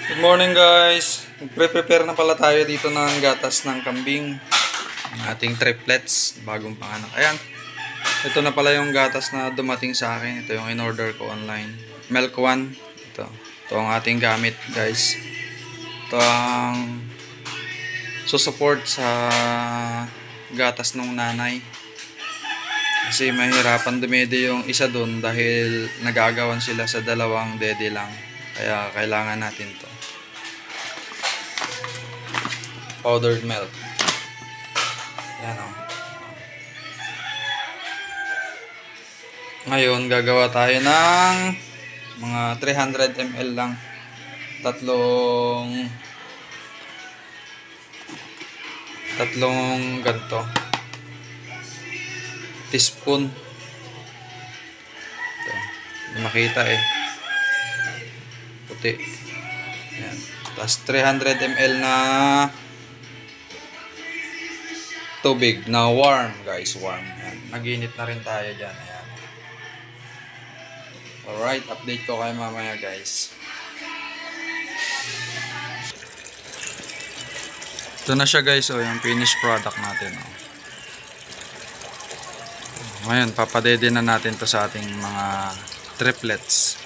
Good morning guys. Prepare na pala tayo dito ng gatas ng kambing. Ating triplets, bagong panganak. Ayan. Ito na pala yung gatas na dumating sa akin. Ito yung in-order ko online. Milk One. Ito ang ating gamit guys. Ito ang susupport sa gatas ng nanay. Kasi mahirapan dumede yung isa dun dahil nagagawan sila sa dalawang dede lang. Kaya kailangan natin to. Powdered milk. Yan o. Ngayon, gagawa tayo ng mga 300 ml lang. Tatlong ganito. Teaspoon. Ito. Hindi makita eh. Puti. Yan. Tapos 300 ml na tubig na warm guys, warm. Ayan. Nag-init na rin tayo dyan. Ayan. Alright, update ko kayo mamaya guys. Ito na siya guys, oh, yung finished product natin. Oh. Ngayon, papadede na natin to sa ating mga triplets.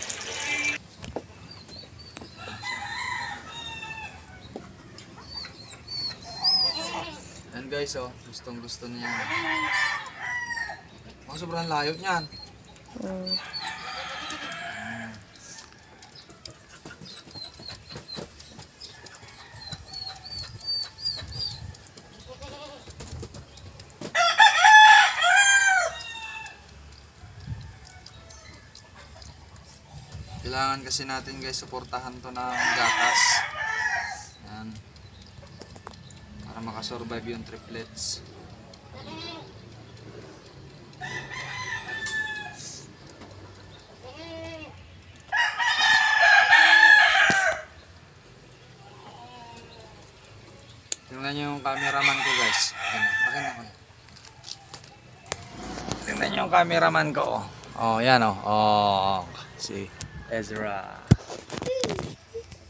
Ayan guys, oh, gustong gusto niya. Oh, sobrang layo niyan. Kailangan kasi natin guys suportahan to ng gatas. Ayan. Para makasurvive yung triplets. Tingnan nyo yung cameraman ko guys. Ayan, tingnan nyo yung cameraman ko. Oh, yan oh. Oh, si Ezra.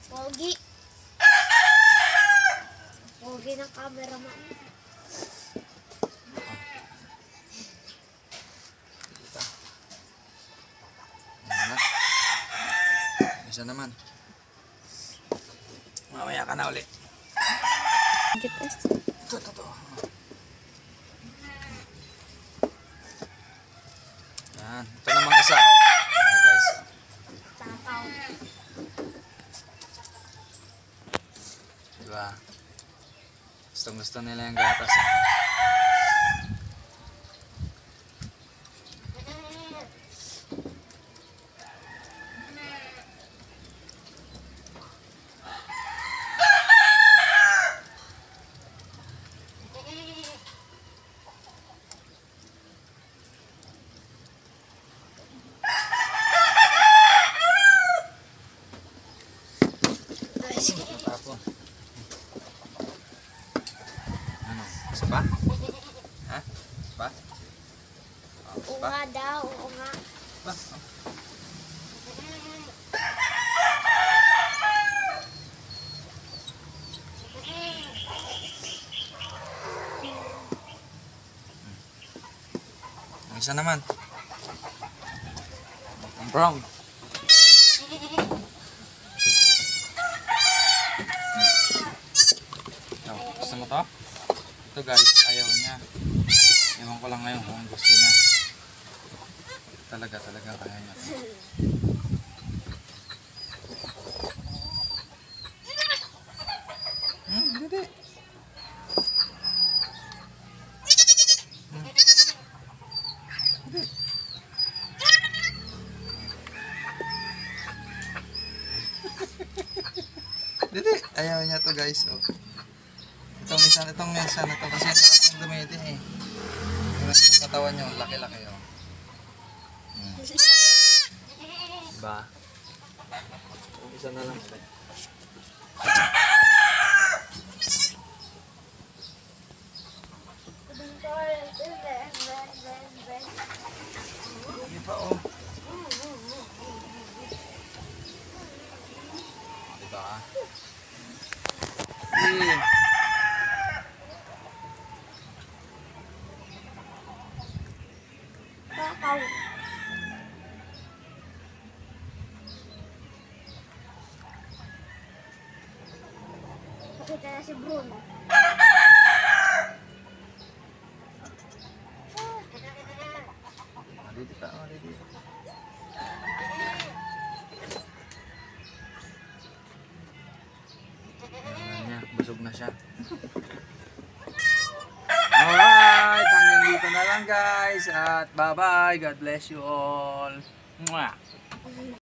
Pogi. Pogi ng cameraman. Isa naman. Mamaya ka na ulit. Ito. Yan. Ito namang isa. Oh. Ayan, guys. Tataw. Diba? Gusto nila yung gatas. Eh. Tapon. Ano? Isa pa? Ha? Isa pa? Oh, isa pa? Unga daw, unga. Ba? Ang isa naman. Ang brown. Gusto mo to? Ito guys, ayaw niya. Ewan ko lang ngayon kung gusto niya. Talaga kaya niya. Hindi. Hindi. Ayaw niya to guys. Oh. Itong minsan na to kasi lakas ng dumede eh. Yung katawan nyo, laki-laki oh. Diba? Yung isa na lang. Hindi pa oh. Diba? Eh. Tataw. Nakita na si Bruno. Dito ka, dito. Ayan niya, busog na siya. Alright, hanggang dito na lang guys. At bye-bye. God bless you all. Mwah!